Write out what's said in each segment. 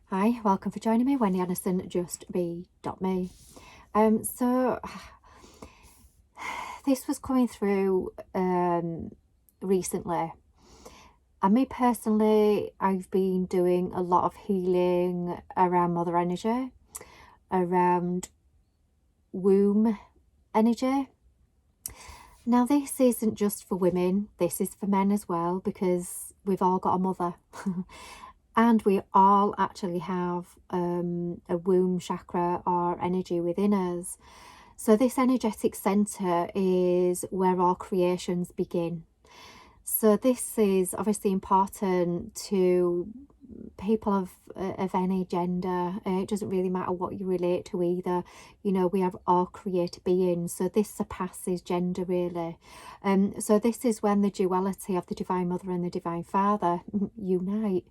Hi, welcome for joining me, Wendy Anderson, justbe.me. So this was coming through recently, and me personally, I've been doing a lot of healing around mother energy, around womb energy. Now, this isn't just for women, this is for men as well, because we've all got a mother. And we all actually have a womb chakra or energy within us. So this energetic center is where all creations begin. So this is obviously important to people of any gender. It doesn't really matter what you relate to either. You know, we are all created beings, so this surpasses gender really. So this is when the duality of the Divine Mother and the Divine Father unite.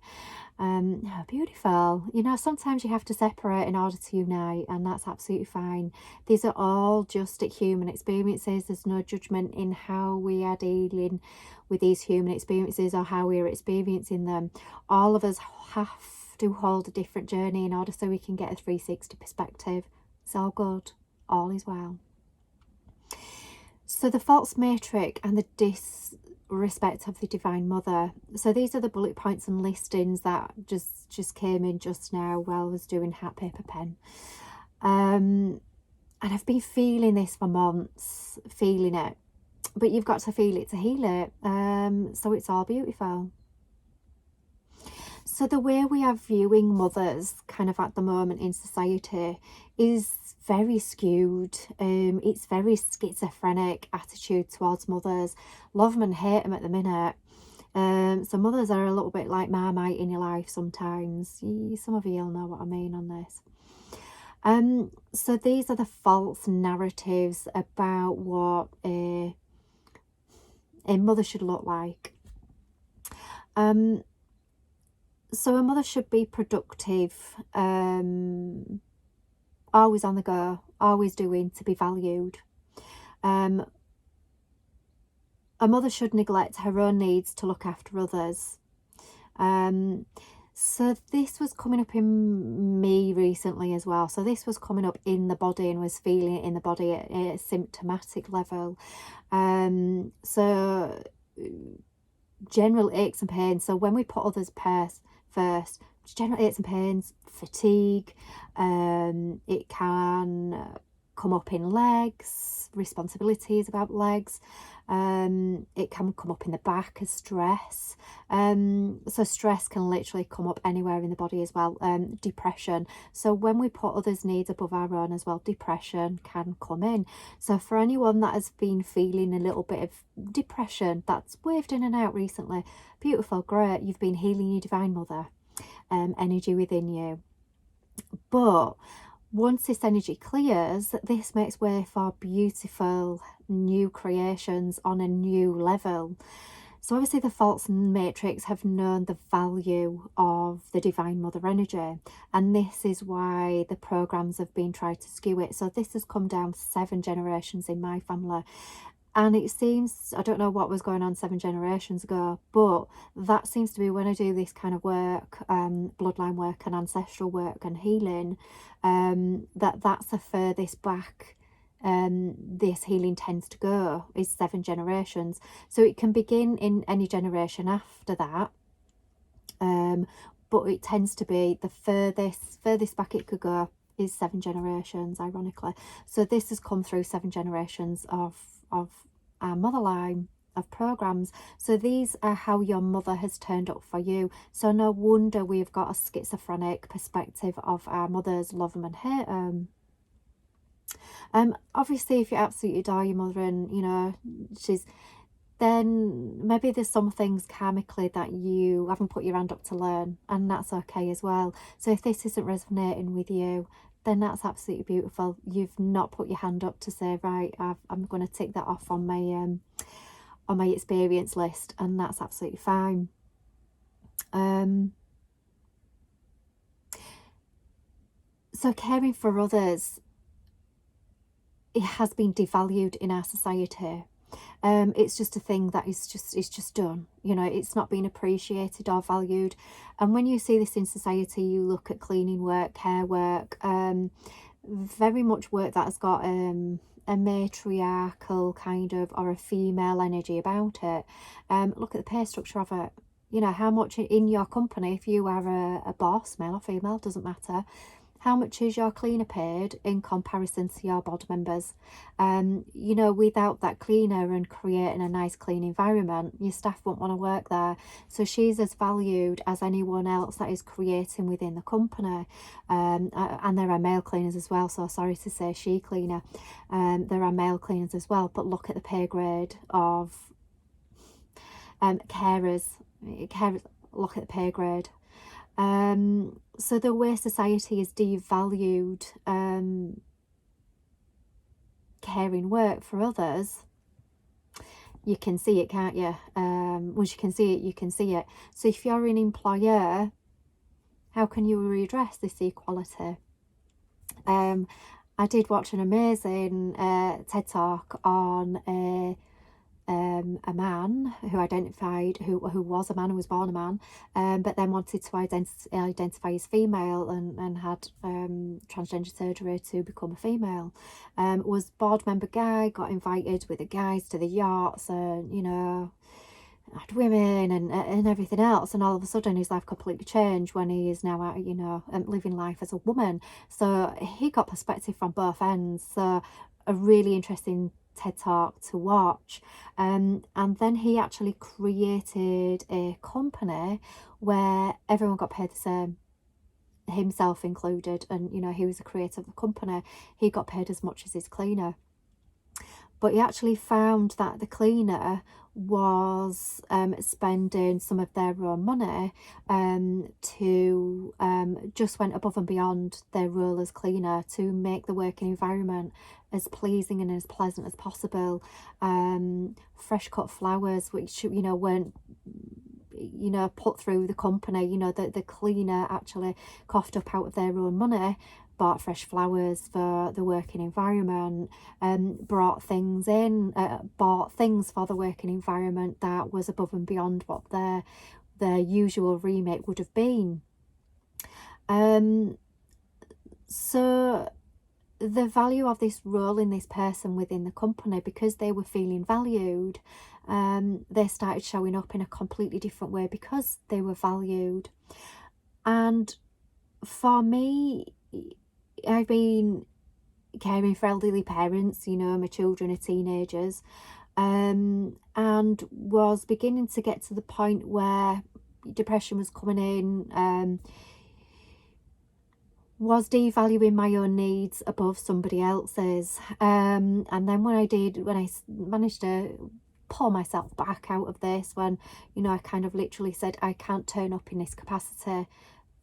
Beautiful. You know, sometimes you have to separate in order to unite, and that's absolutely fine. These are all just human experiences. There's no judgment in how we are dealing with these human experiences or how we are experiencing them. All of us have to hold a different journey in order so we can get a 360 perspective. It's all good. All is well. So the false matrix and the disrespect of the Divine Mother. So these are the bullet points and listings that just came in just now while I was doing Hat Paper Pen. And I've been feeling this for months, feeling it. But you've got to feel it to heal it. So it's all beautiful. So the way we are viewing mothers kind of at the moment in society is very skewed. It's very schizophrenic attitude towards mothers. Love them and hate them at the minute. So mothers are a little bit like Marmite in your life sometimes. Some of you'll know what I mean on this. So these are the false narratives about what a mother should look like. So a mother should be productive, always on the go, always doing to be valued. A mother should neglect her own needs to look after others. So this was coming up in me recently as well. So this was coming up in the body and was feeling it in the body at a symptomatic level. So general aches and pains. So when we put others first, general aches and pains, fatigue, it can come up in legs, responsibilities about legs. It can come up in the back as stress. So stress can literally come up anywhere in the body as well. Depression. So when we put others' needs above our own as well, depression can come in. So for anyone that has been feeling a little bit of depression that's waved in and out recently, beautiful, great, you've been healing your Divine Mother energy within you. But once this energy clears, this makes way for beautiful new creations on a new level. So obviously the false matrix have known the value of the Divine Mother energy, and this is why the programs have been trying to skew it. So this has come down 7 generations in my family. And it seems, I don't know what was going on 7 generations ago, but that seems to be when I do this kind of work, bloodline work and ancestral work and healing, that's the furthest back this healing tends to go, is 7 generations. So it can begin in any generation after that, but it tends to be the furthest back it could go is 7 generations, ironically. So this has come through 7 generations of our mother line of programs. So these are how your mother has turned up for you. So no wonder we've got a schizophrenic perspective of our mothers, love them and hate them. Obviously if you absolutely adore your mother and you know then maybe there's some things karmically that you haven't put your hand up to learn, and that's okay as well. So if this isn't resonating with you, then that's absolutely beautiful. You've not put your hand up to say, right, I'm going to tick that off on my experience list, and that's absolutely fine. So caring for others, it has been devalued in our society. It's just a thing that it's just done. You know, it's not being appreciated or valued. And when you see this in society, you look at cleaning work, care work, very much work that has got a matriarchal kind of, or a female energy about it. Look at the pay structure of it. You know, how much in your company, if you are a boss, male or female, doesn't matter, how much is your cleaner paid in comparison to your board members? You know, without that cleaner and creating a nice clean environment, your staff won't want to work there. So she's as valued as anyone else that is creating within the company. And there are male cleaners as well, so sorry to say she cleaner. There are male cleaners as well, but look at the pay grade of carers. Look at the pay grade. So the way society has devalued caring work for others, you can see it, can't you? Once you can see it, you can see it. So if you're an employer, how can you redress this equality? I did watch an amazing TED Talk on a man who identified, who was a man, who was born a man, but then wanted to identify as female, and had transgender surgery to become a female. Was board member guy, got invited with the guys to the yachts, and you know, had women and everything else, and all of a sudden his life completely changed when he is now out, you know, living life as a woman. So he got perspective from both ends. So a really interesting TED Talk to watch. And then he actually created a company where everyone got paid the same, himself included, and you know, he was the creator of the company. He got paid as much as his cleaner, but he actually found that the cleaner was spending some of their own money to just went above and beyond their role as cleaner to make the working environment as pleasing and as pleasant as possible. Fresh cut flowers, which, you know, weren't, you know, put through the company. You know, the cleaner actually coughed up out of their own money, bought fresh flowers for the working environment, brought things in, bought things for the working environment that was above and beyond what their usual remit would have been. So the value of this role in this person within the company, because they were feeling valued, they started showing up in a completely different way because they were valued. And for me, I've been caring for elderly parents, you know, my children are teenagers, and was beginning to get to the point where depression was coming in, was devaluing my own needs above somebody else's. And then when I managed to pull myself back out of this, when, you know, I kind of literally said, I can't turn up in this capacity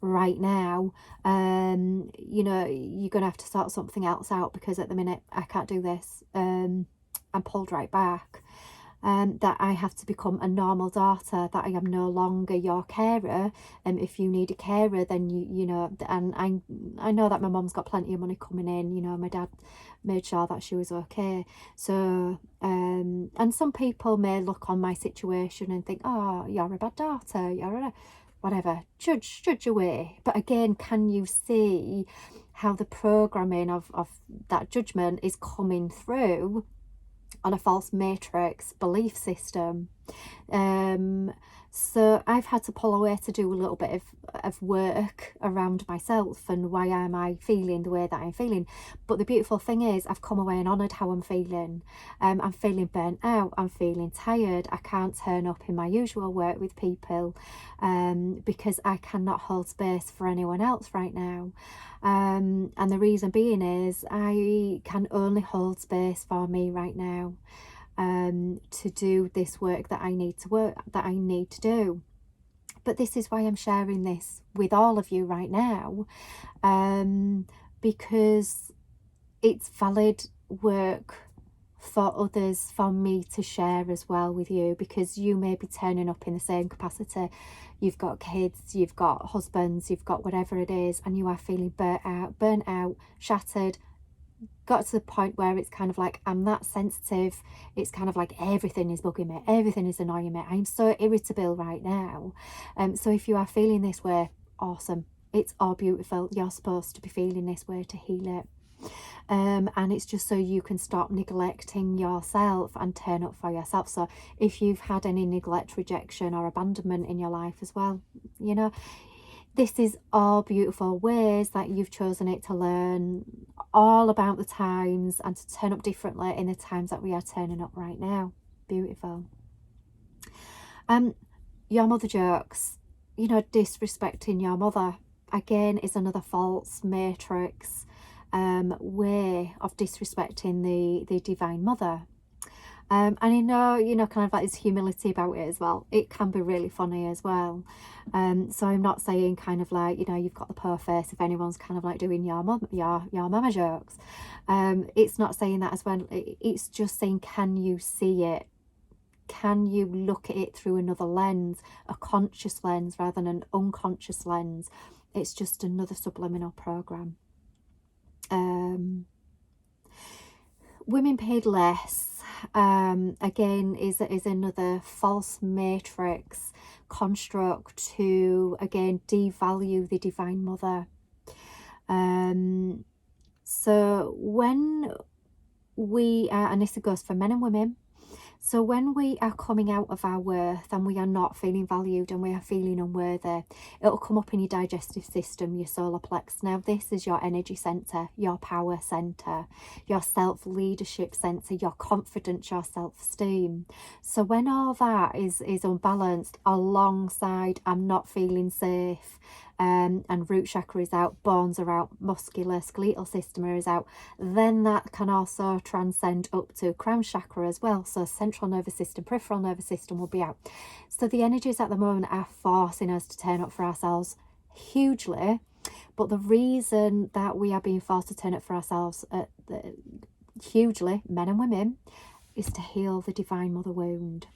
right now, you know, you're gonna have to sort something else out, because at the minute I can't do this. I'm pulled right back. That I have to become a normal daughter, that I am no longer your carer. If you need a carer, then you know, and I know that my mum's got plenty of money coming in, you know, my dad made sure that she was okay. So and some people may look on my situation and think, oh, you're a bad daughter, you're a whatever, judge away. But again, can you see how the programming of that judgment is coming through on a false matrix belief system? So I've had to pull away to do a little bit of work around myself and why am I feeling the way that I'm feeling. But the beautiful thing is I've come away and honoured how I'm feeling. I'm feeling burnt out, I'm feeling tired, I can't turn up in my usual work with people because I cannot hold space for anyone else right now. And the reason being is I can only hold space for me right now, to do this work that I need to do. But this is why I'm sharing this with all of you right now, because it's valid work for others, for me to share as well with you, because you may be turning up in the same capacity. You've got kids, you've got husbands, you've got whatever it is, and you are feeling burnt out, shattered, got to the point where it's kind of like, I'm that sensitive. It's kind of like everything is bugging me. Everything is annoying me. I'm so irritable right now. So if you are feeling this way, awesome. It's all beautiful. You're supposed to be feeling this way to heal it. And it's just so you can stop neglecting yourself and turn up for yourself. So if you've had any neglect, rejection or abandonment in your life as well, you know, this is all beautiful ways that you've chosen it to learn all about the times and to turn up differently in the times that we are turning up right now. Beautiful. Your mother jokes, you know, disrespecting your mother, again, is another false matrix way of disrespecting the divine mother. And I know, you know, kind of like this humility about it as well. It can be really funny as well. So I'm not saying kind of like, you know, you've got the poor face if anyone's kind of like doing your mama jokes. It's not saying that as well. It's just saying, can you see it? Can you look at it through another lens, a conscious lens rather than an unconscious lens? It's just another subliminal program. Women paid less, again, is another false matrix construct to, again, devalue the divine mother. So when we are, and this goes for men and women, so when we are coming out of our worth and we are not feeling valued and we are feeling unworthy, it'll come up in your digestive system, your solar plex. Now this is your energy center, your power center, your self-leadership center, your confidence, your self-esteem. So when all that is unbalanced alongside I'm not feeling safe, and root chakra is out, bones are out, muscular skeletal system is out, then that can also transcend up to crown chakra as well. So central nervous system, peripheral nervous system will be out. So the energies at the moment are forcing us to turn up for ourselves hugely. But the reason that we are being forced to turn up for ourselves hugely, men and women, is to heal the divine mother wound.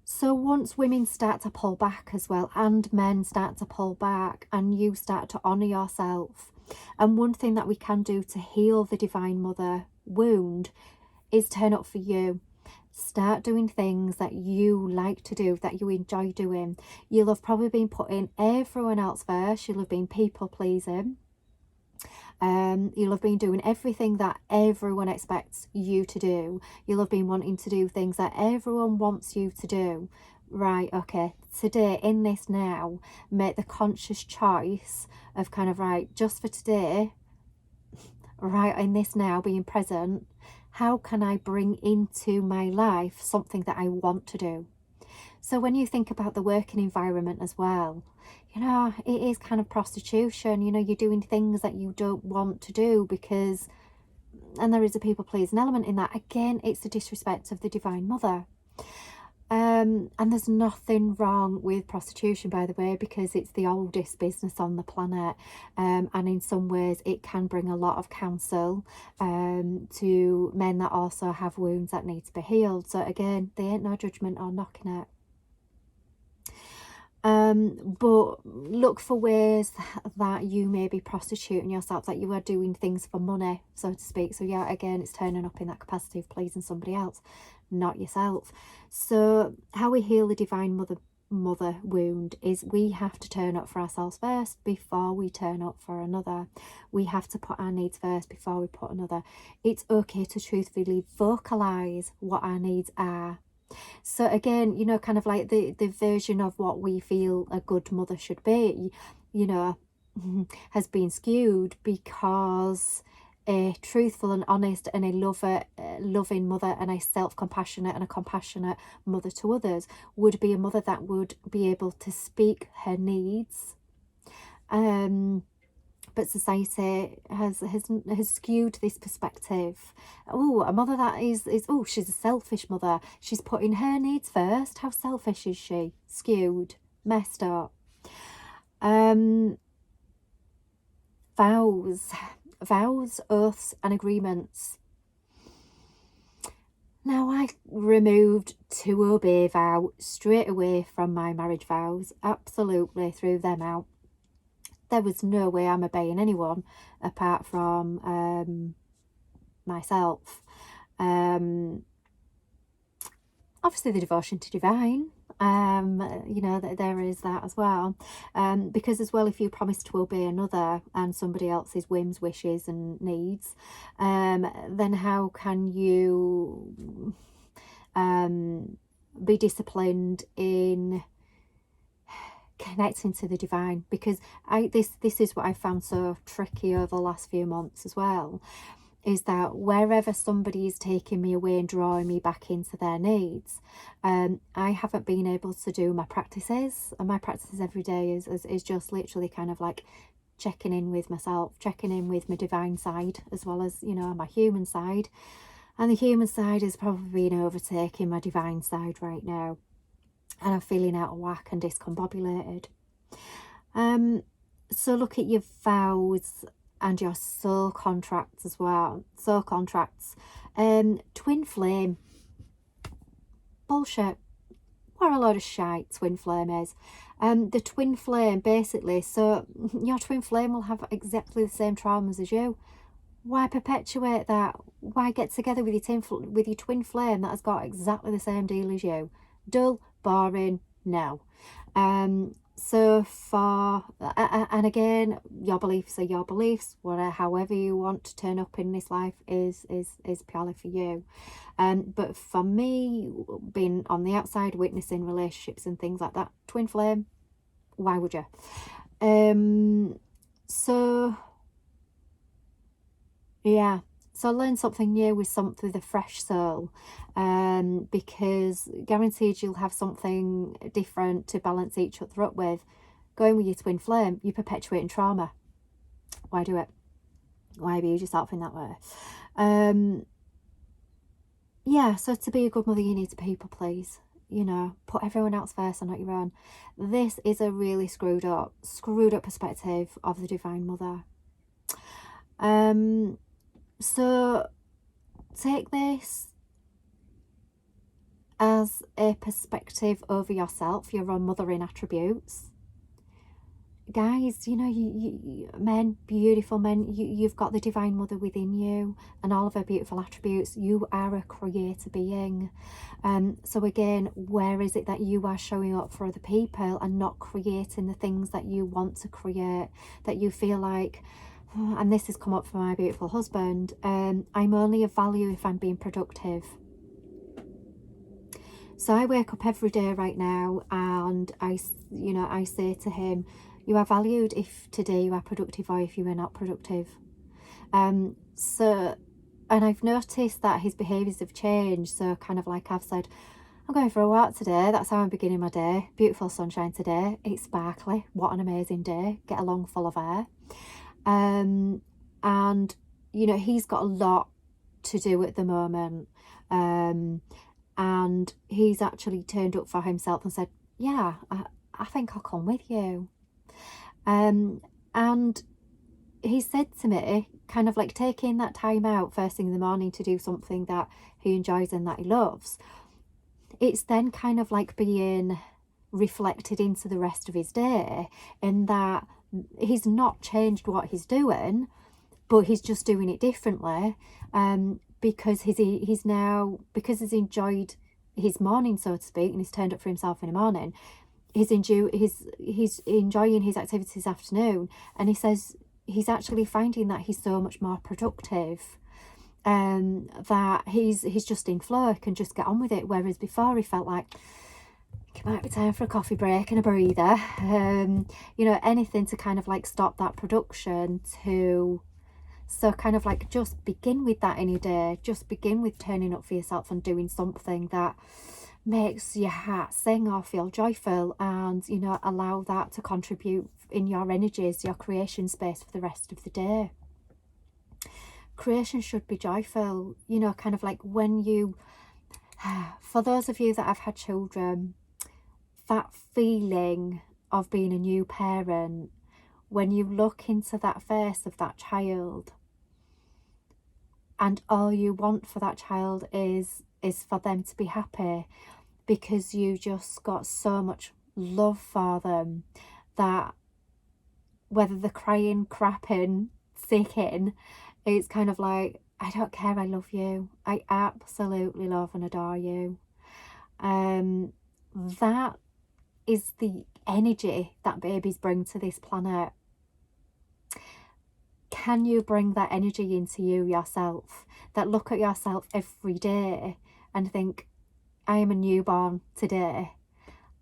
So once women start to pull back as well, and men start to pull back, and you start to honour yourself, and one thing that we can do to heal the divine mother wound is turn up for you. Start doing things that you like to do, that you enjoy doing. You'll have probably been putting everyone else first. You'll have been people pleasing. You'll have been doing everything that everyone expects you to do. You'll have been wanting to do things that everyone wants you to do. Right, okay, today, in this now, make the conscious choice of kind of, right, just for today, right, in this now, being present, how can I bring into my life something that I want to do? So when you think about the working environment as well, you know, it is kind of prostitution. You know, you're doing things that you don't want to do because, and there is a people pleasing element in that. Again, it's the disrespect of the divine mother. And there's nothing wrong with prostitution, by the way, because it's the oldest business on the planet. And in some ways it can bring a lot of counsel to men that also have wounds that need to be healed. So again, there ain't no judgment or knocking it. But look for ways that you may be prostituting yourself, that you are doing things for money, so to speak. So yeah, again, it's turning up in that capacity of pleasing somebody else, not yourself. So how we heal the divine mother wound is we have to turn up for ourselves first before we turn up for another. We have to put our needs first before we put another. It's okay to truthfully vocalize what our needs are. So again, you know, kind of like the version of what we feel a good mother should be, you know, has been skewed, because a truthful and honest and a loving mother and a self-compassionate and a compassionate mother to others would be a mother that would be able to speak her needs. But society has skewed this perspective. Oh, a mother that is oh, she's a selfish mother. She's putting her needs first. How selfish is she? Skewed, messed up. Vows, oaths and agreements. Now, I removed to obey vow straight away from my marriage vows. Absolutely threw them out. there was no way I'm obeying anyone apart from myself. Obviously the devotion to divine, you know, there is that as well, because as well, if you promise to obey another and somebody else's whims, wishes and needs, then how can you be disciplined in connecting to the divine? Because this is what I found so tricky over the last few months as well, is that wherever somebody is taking me away and drawing me back into their needs, I haven't been able to do my practices. And my practices every day is just literally kind of like checking in with myself, checking in with my divine side, as well as, you know, my human side. And the human side is probably been overtaking my divine side right now, and I'm feeling out of whack and discombobulated. So look at your vows and your soul contracts as well. Soul contracts. Twin flame. Bullshit. What a load of shite twin flame is. The twin flame, basically, so your twin flame will have exactly the same traumas as you. Why perpetuate that? Why get together with your twin flame that has got exactly the same deal as you? Dull, boring, no. So for, and again, your beliefs are your beliefs. Whatever, however you want to turn up in this life is purely for you. But for me, being on the outside, witnessing relationships and things like that, twin flame, why would you? So yeah, so learn something new with a fresh soul, because guaranteed you'll have something different to balance each other up with. Going with your twin flame, you're perpetuating trauma. Why do it? Why abuse yourself in that way? Yeah, so to be a good mother, you need to people please. You know, put everyone else first and not your own. This is a really screwed up perspective of the Divine Mother. So take this as a perspective over yourself, your own mothering attributes. Guys, you know, you men, beautiful men, you've got the Divine Mother within you and all of her beautiful attributes. You are a creator being. So again, where is it that you are showing up for other people and not creating the things that you want to create, that you feel like, and this has come up for my beautiful husband, I'm only of value if I'm being productive. So I wake up every day right now and I say to him, you are valued if today you are productive or if you are not productive. So, and I've noticed that his behaviours have changed. So kind of like I've said, I'm going for a walk today. That's how I'm beginning my day. Beautiful sunshine today. It's sparkly. What an amazing day. Get along full of air. And you know, he's got a lot to do at the moment, and he's actually turned up for himself and said, yeah, I think I'll come with you. And he said to me, kind of like taking that time out first thing in the morning to do something that he enjoys and that he loves, it's then kind of like being reflected into the rest of his day, in that he's not changed what he's doing, but he's just doing it differently, because he's enjoyed his morning, so to speak, and he's turned up for himself in the morning. He's enjoying his activities this afternoon, and he says he's actually finding that he's so much more productive, that he's just in flow, can just get on with it, whereas before he felt like it might be time for a coffee break and a breather, you know, anything to kind of like stop that production. So kind of like just begin with that in your day, just begin with turning up for yourself and doing something that makes your heart sing or feel joyful, and you know, allow that to contribute in your energies, your creation space for the rest of the day. Creation should be joyful, you know, kind of like when you, for those of you that have had children, that feeling of being a new parent, when you look into that face of that child and all you want for that child is for them to be happy, because you just got so much love for them, that whether they're crying, crapping, sicking, it's kind of like, I don't care, I love you. I absolutely love and adore you. That is the energy that babies bring to this planet. Can you bring that energy into you yourself? That look at yourself every day and think, I am a newborn today.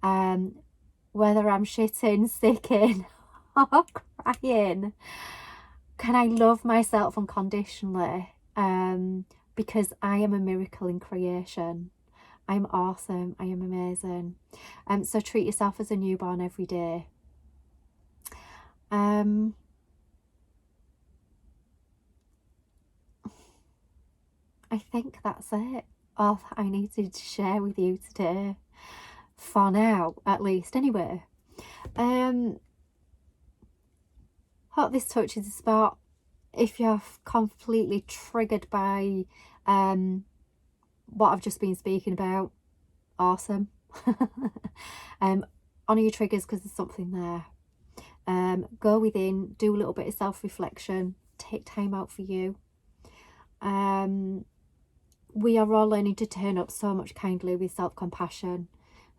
Whether I'm shitting, sicking, or crying, can I love myself unconditionally? Because I am a miracle in creation. I'm awesome. I am amazing. So treat yourself as a newborn every day. I think that's it. All that I needed to share with you today. For now, at least. Anyway. Hope this touches a spot. If you're completely triggered by what I've just been speaking about, awesome. Honour your triggers because there's something there. Go within, do a little bit of self-reflection, take time out for you. We are all learning to turn up so much kindly with self-compassion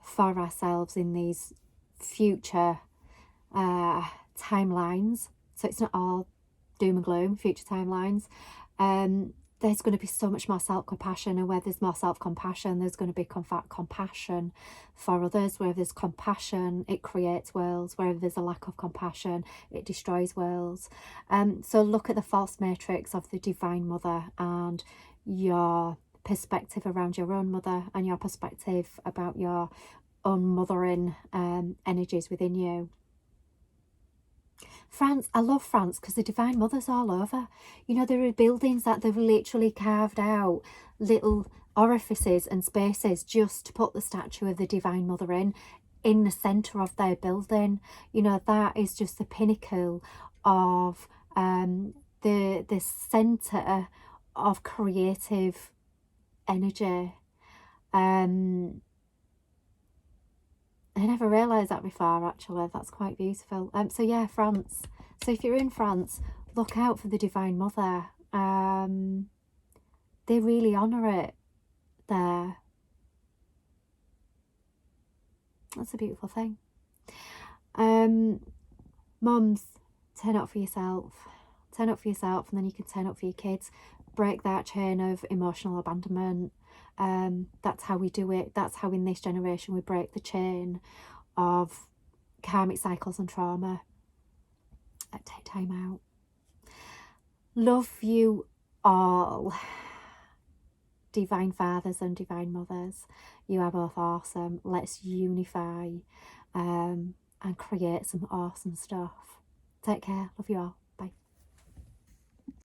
for ourselves in these future timelines. So it's not all doom and gloom, future timelines. There's going to be so much more self-compassion, and where there's more self-compassion, there's going to be compassion for others. Where there's compassion, it creates worlds. Where there's a lack of compassion, it destroys worlds. So look at the false matrix of the Divine Mother and your perspective around your own mother and your perspective about your own mothering energies within you. France, I love France because the Divine Mother's all over. You know, there are buildings that they've literally carved out little orifices and spaces just to put the statue of the Divine Mother in the centre of their building. You know, that is just the pinnacle of the centre of creative energy. I never realised that before, actually. That's quite beautiful. So yeah, France. So if you're in France, look out for the Divine Mother. They really honour it there. That's a beautiful thing. Mums, turn up for yourself. Turn up for yourself, and then you can turn up for your kids. Break that chain of emotional abandonment. That's how we do it. That's how in this generation we break the chain of karmic cycles and trauma. Take time out. Love you all, Divine Fathers and Divine Mothers. You are both awesome. Let's unify and create some awesome stuff. Take care. Love you all.